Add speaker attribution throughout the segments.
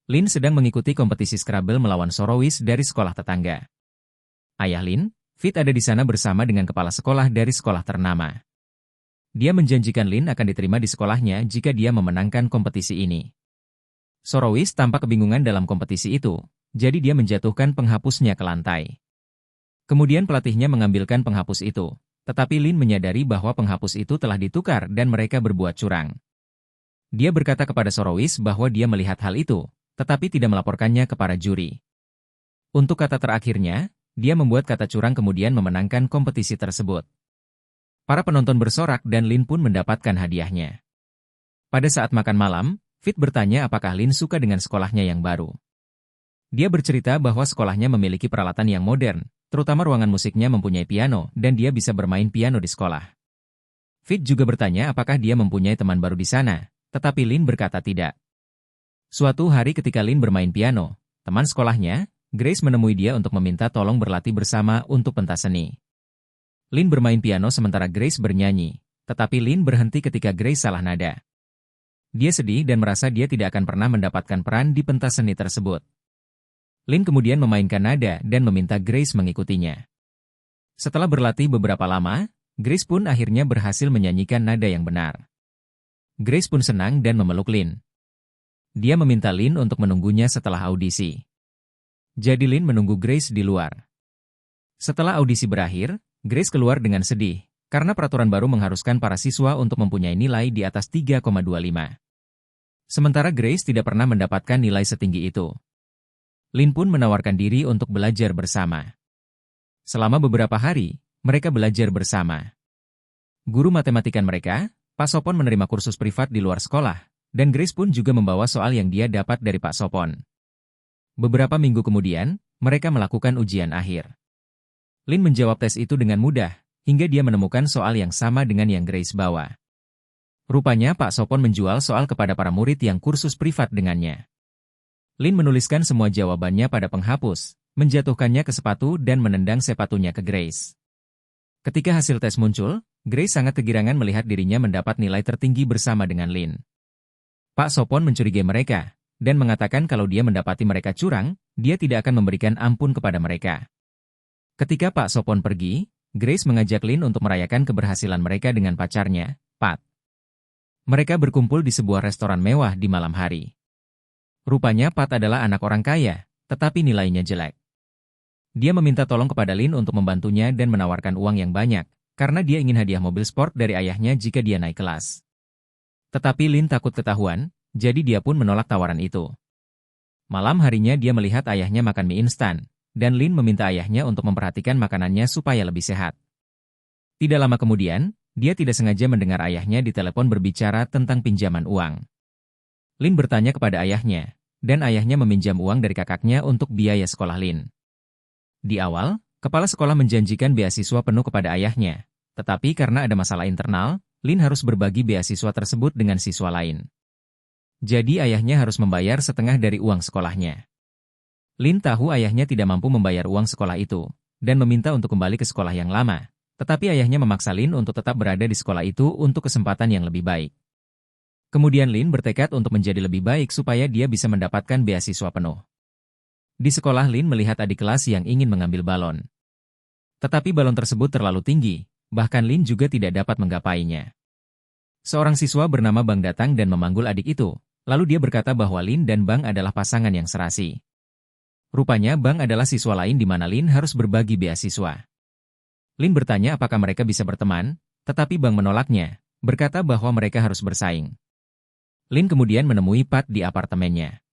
Speaker 1: Lin sedang mengikuti kompetisi Scrabble melawan solois dari sekolah tetangga. Ayah Lin, Fit ada di sana bersama dengan kepala sekolah dari sekolah ternama. Dia menjanjikan Lin akan diterima di sekolahnya jika dia memenangkan kompetisi ini. Solois tampak kebingungan dalam kompetisi itu, jadi dia menjatuhkan penghapusnya ke lantai. Kemudian pelatihnya mengambilkan penghapus itu, tetapi Lin menyadari bahwa penghapus itu telah ditukar dan mereka berbuat curang. Dia berkata kepada solois bahwa dia melihat hal itu, tetapi tidak melaporkannya kepada juri. Untuk kata terakhirnya, dia membuat kata curang kemudian memenangkan kompetisi tersebut. Para penonton bersorak dan Lin pun mendapatkan hadiahnya. Pada saat makan malam, Fit bertanya apakah Lin suka dengan sekolahnya yang baru. Dia bercerita bahwa sekolahnya memiliki peralatan yang modern, terutama ruangan musiknya mempunyai piano dan dia bisa bermain piano di sekolah. Fit juga bertanya apakah dia mempunyai teman baru di sana, tetapi Lin berkata tidak. Suatu hari ketika Lin bermain piano, teman sekolahnya, Grace menemui dia untuk meminta tolong berlatih bersama untuk pentas seni. Lin bermain piano sementara Grace bernyanyi, tetapi Lin berhenti ketika Grace salah nada. Dia sedih dan merasa dia tidak akan pernah mendapatkan peran di pentas seni tersebut. Lin kemudian memainkan nada dan meminta Grace mengikutinya. Setelah berlatih beberapa lama, Grace pun akhirnya berhasil menyanyikan nada yang benar. Grace pun senang dan memeluk Lin. Dia meminta Lin untuk menunggunya setelah audisi. Jadi Lin menunggu Grace di luar. Setelah audisi berakhir, Grace keluar dengan sedih, karena peraturan baru mengharuskan para siswa untuk mempunyai nilai di atas 3,25. Sementara Grace tidak pernah mendapatkan nilai setinggi itu. Lin pun menawarkan diri untuk belajar bersama. Selama beberapa hari, mereka belajar bersama. Guru matematika mereka, Pak Sopon menerima kursus privat di luar sekolah, dan Grace pun juga membawa soal yang dia dapat dari Pak Sopon. Beberapa minggu kemudian, mereka melakukan ujian akhir. Lin menjawab tes itu dengan mudah, hingga dia menemukan soal yang sama dengan yang Grace bawa. Rupanya Pak Sopon menjual soal kepada para murid yang kursus privat dengannya. Lin menuliskan semua jawabannya pada penghapus, menjatuhkannya ke sepatu dan menendang sepatunya ke Grace. Ketika hasil tes muncul, Grace sangat kegirangan melihat dirinya mendapat nilai tertinggi bersama dengan Lin. Pak Sopon mencurigai mereka, dan mengatakan kalau dia mendapati mereka curang, dia tidak akan memberikan ampun kepada mereka. Ketika Pak Sopon pergi, Grace mengajak Lin untuk merayakan keberhasilan mereka dengan pacarnya, Pat. Mereka berkumpul di sebuah restoran mewah di malam hari. Rupanya Pat adalah anak orang kaya, tetapi nilainya jelek. Dia meminta tolong kepada Lin untuk membantunya dan menawarkan uang yang banyak, karena dia ingin hadiah mobil sport dari ayahnya jika dia naik kelas. Tetapi Lin takut ketahuan, jadi dia pun menolak tawaran itu. Malam harinya dia melihat ayahnya makan mie instan, dan Lin meminta ayahnya untuk memperhatikan makanannya supaya lebih sehat. Tidak lama kemudian, dia tidak sengaja mendengar ayahnya di telepon berbicara tentang pinjaman uang. Lin bertanya kepada ayahnya, dan ayahnya meminjam uang dari kakaknya untuk biaya sekolah Lin. Di awal, kepala sekolah menjanjikan beasiswa penuh kepada ayahnya, tetapi karena ada masalah internal, Lin harus berbagi beasiswa tersebut dengan siswa lain. Jadi ayahnya harus membayar setengah dari uang sekolahnya. Lin tahu ayahnya tidak mampu membayar uang sekolah itu, dan meminta untuk kembali ke sekolah yang lama, tetapi ayahnya memaksa Lin untuk tetap berada di sekolah itu untuk kesempatan yang lebih baik. Kemudian Lin bertekad untuk menjadi lebih baik supaya dia bisa mendapatkan beasiswa penuh. Di sekolah Lin melihat adik kelas yang ingin mengambil balon. Tetapi balon tersebut terlalu tinggi, bahkan Lin juga tidak dapat menggapainya. Seorang siswa bernama Bang datang dan memanggul adik itu, lalu dia berkata bahwa Lin dan Bang adalah pasangan yang serasi. Rupanya Bang adalah siswa lain di mana Lin harus berbagi beasiswa. Lin bertanya apakah mereka bisa berteman, tetapi Bang menolaknya, berkata bahwa mereka harus bersaing. Lin kemudian menemui Pat di apartemennya.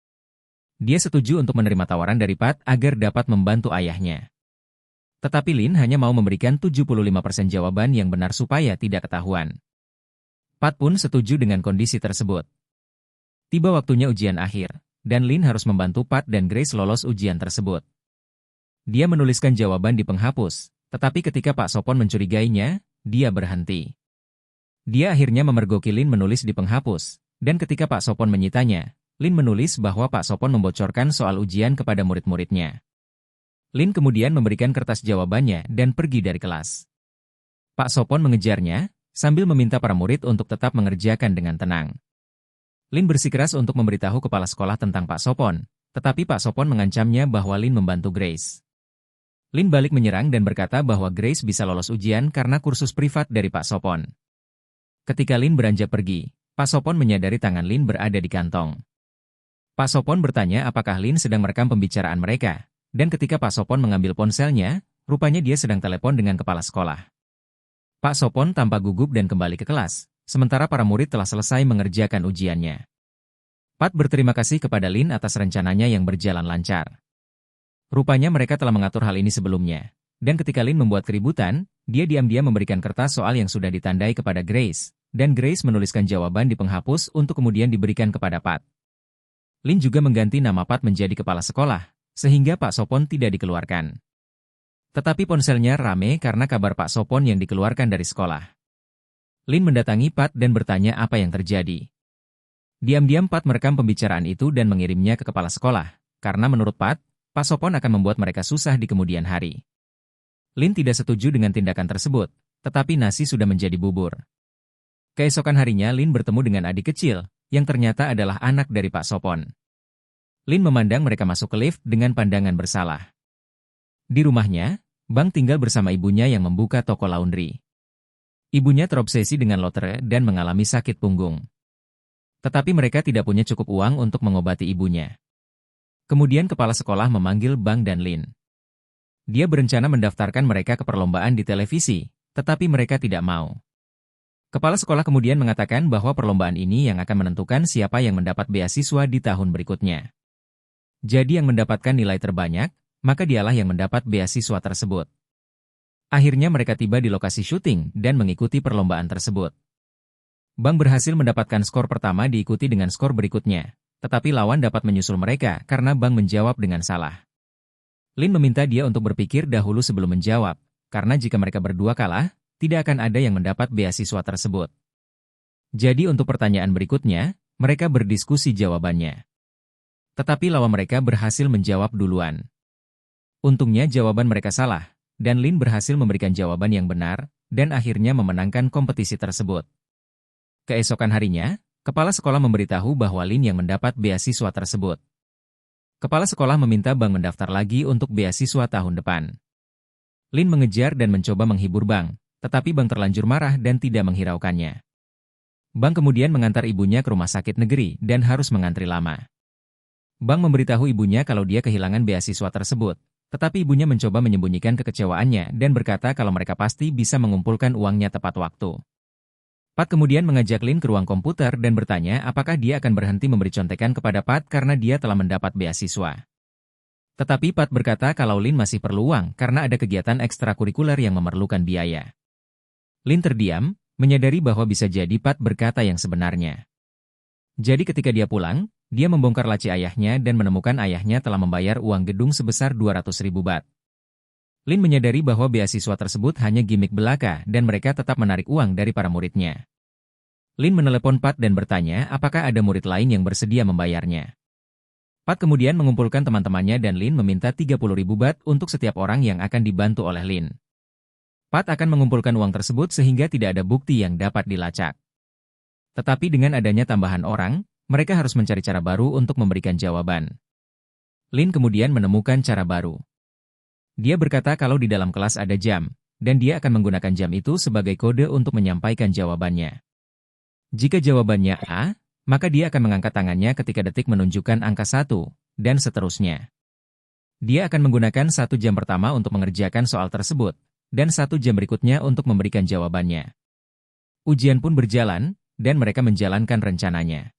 Speaker 1: Dia setuju untuk menerima tawaran dari Pat agar dapat membantu ayahnya. Tetapi Lin hanya mau memberikan 75% jawaban yang benar supaya tidak ketahuan. Pat pun setuju dengan kondisi tersebut. Tiba waktunya ujian akhir, dan Lin harus membantu Pat dan Grace lolos ujian tersebut. Dia menuliskan jawaban di penghapus, tetapi ketika Pak Sopon mencurigainya, dia berhenti. Dia akhirnya memergoki Lin menulis di penghapus, dan ketika Pak Sopon menyitanya, Lin menulis bahwa Pak Sopon membocorkan soal ujian kepada murid-muridnya. Lin kemudian memberikan kertas jawabannya dan pergi dari kelas. Pak Sopon mengejarnya, sambil meminta para murid untuk tetap mengerjakan dengan tenang. Lin bersikeras untuk memberitahu kepala sekolah tentang Pak Sopon, tetapi Pak Sopon mengancamnya bahwa Lin membantu Grace. Lin balik menyerang dan berkata bahwa Grace bisa lolos ujian karena kursus privat dari Pak Sopon. Ketika Lin beranjak pergi, Pak Sopon menyadari tangan Lin berada di kantong. Pak Sopon bertanya apakah Lin sedang merekam pembicaraan mereka, dan ketika Pak Sopon mengambil ponselnya, rupanya dia sedang telepon dengan kepala sekolah. Pak Sopon tampak gugup dan kembali ke kelas, sementara para murid telah selesai mengerjakan ujiannya. Pat berterima kasih kepada Lin atas rencananya yang berjalan lancar. Rupanya mereka telah mengatur hal ini sebelumnya, dan ketika Lin membuat keributan, dia diam-diam memberikan kertas soal yang sudah ditandai kepada Grace, dan Grace menuliskan jawaban di penghapus untuk kemudian diberikan kepada Pat. Lin juga mengganti nama Pat menjadi kepala sekolah, sehingga Pak Sopon tidak dikeluarkan. Tetapi ponselnya rame karena kabar Pak Sopon yang dikeluarkan dari sekolah. Lin mendatangi Pat dan bertanya apa yang terjadi. Diam-diam Pat merekam pembicaraan itu dan mengirimnya ke kepala sekolah, karena menurut Pat, Pak Sopon akan membuat mereka susah di kemudian hari. Lin tidak setuju dengan tindakan tersebut, tetapi nasi sudah menjadi bubur. Keesokan harinya Lin bertemu dengan adik kecil, yang ternyata adalah anak dari Pak Sopon. Lin memandang mereka masuk ke lift dengan pandangan bersalah. Di rumahnya, Bang tinggal bersama ibunya yang membuka toko laundry. Ibunya terobsesi dengan lotre dan mengalami sakit punggung. Tetapi mereka tidak punya cukup uang untuk mengobati ibunya. Kemudian kepala sekolah memanggil Bang dan Lin. Dia berencana mendaftarkan mereka ke perlombaan di televisi, tetapi mereka tidak mau. Kepala sekolah kemudian mengatakan bahwa perlombaan ini yang akan menentukan siapa yang mendapat beasiswa di tahun berikutnya. Jadi yang mendapatkan nilai terbanyak, maka dialah yang mendapat beasiswa tersebut. Akhirnya mereka tiba di lokasi syuting dan mengikuti perlombaan tersebut. Bang berhasil mendapatkan skor pertama diikuti dengan skor berikutnya, tetapi lawan dapat menyusul mereka karena Bang menjawab dengan salah. Lin meminta dia untuk berpikir dahulu sebelum menjawab, karena jika mereka berdua kalah, tidak akan ada yang mendapat beasiswa tersebut. Jadi untuk pertanyaan berikutnya, mereka berdiskusi jawabannya. Tetapi lawan mereka berhasil menjawab duluan. Untungnya jawaban mereka salah, dan Lin berhasil memberikan jawaban yang benar, dan akhirnya memenangkan kompetisi tersebut. Keesokan harinya, kepala sekolah memberitahu bahwa Lin yang mendapat beasiswa tersebut. Kepala sekolah meminta Bang mendaftar lagi untuk beasiswa tahun depan. Lin mengejar dan mencoba menghibur Bang, tetapi Bang terlanjur marah dan tidak menghiraukannya. Bang kemudian mengantar ibunya ke rumah sakit negeri dan harus mengantri lama. Bang memberitahu ibunya kalau dia kehilangan beasiswa tersebut, tetapi ibunya mencoba menyembunyikan kekecewaannya dan berkata kalau mereka pasti bisa mengumpulkan uangnya tepat waktu. Pat kemudian mengajak Lin ke ruang komputer dan bertanya apakah dia akan berhenti memberi contekan kepada Pat karena dia telah mendapat beasiswa. Tetapi Pat berkata kalau Lin masih perlu uang karena ada kegiatan ekstrakurikuler yang memerlukan biaya. Lin terdiam, menyadari bahwa bisa jadi Pat berkata yang sebenarnya. Jadi ketika dia pulang, dia membongkar laci ayahnya dan menemukan ayahnya telah membayar uang gedung sebesar 200.000 bat. Lin menyadari bahwa beasiswa tersebut hanya gimik belaka dan mereka tetap menarik uang dari para muridnya. Lin menelepon Pat dan bertanya apakah ada murid lain yang bersedia membayarnya. Pat kemudian mengumpulkan teman-temannya dan Lin meminta 30.000 bat untuk setiap orang yang akan dibantu oleh Lin. Pat akan mengumpulkan uang tersebut sehingga tidak ada bukti yang dapat dilacak. Tetapi dengan adanya tambahan orang, mereka harus mencari cara baru untuk memberikan jawaban. Lin kemudian menemukan cara baru. Dia berkata kalau di dalam kelas ada jam, dan dia akan menggunakan jam itu sebagai kode untuk menyampaikan jawabannya. Jika jawabannya A, maka dia akan mengangkat tangannya ketika detik menunjukkan angka 1, dan seterusnya. Dia akan menggunakan 1 jam pertama untuk mengerjakan soal tersebut, dan 1 jam berikutnya untuk memberikan jawabannya. Ujian pun berjalan, dan mereka menjalankan rencananya.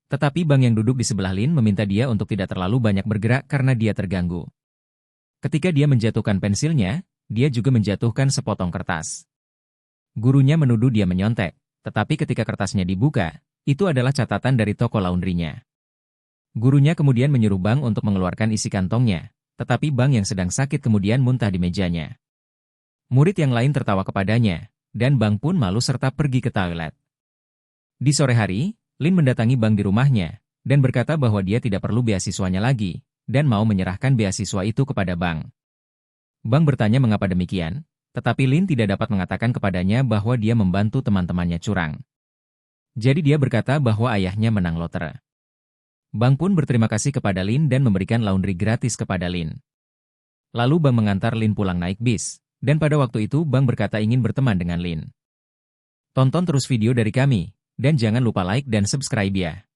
Speaker 1: Tetapi Bang yang duduk di sebelah Lin meminta dia untuk tidak terlalu banyak bergerak karena dia terganggu. Ketika dia menjatuhkan pensilnya, dia juga menjatuhkan sepotong kertas. Gurunya menuduh dia menyontek, tetapi ketika kertasnya dibuka, itu adalah catatan dari toko laundrynya. Gurunya kemudian menyuruh Bang untuk mengeluarkan isi kantongnya, tetapi Bang yang sedang sakit kemudian muntah di mejanya. Murid yang lain tertawa kepadanya, dan Bang pun malu serta pergi ke toilet. Di sore hari, Lin mendatangi Bang di rumahnya, dan berkata bahwa dia tidak perlu beasiswanya lagi, dan mau menyerahkan beasiswa itu kepada Bang. Bang bertanya mengapa demikian, tetapi Lin tidak dapat mengatakan kepadanya bahwa dia membantu teman-temannya curang. Jadi dia berkata bahwa ayahnya menang lotre. Bang pun berterima kasih kepada Lin dan memberikan laundry gratis kepada Lin. Lalu Bang mengantar Lin pulang naik bis, dan pada waktu itu Bang berkata ingin berteman dengan Lin. Tonton terus video dari kami, dan jangan lupa like dan subscribe ya.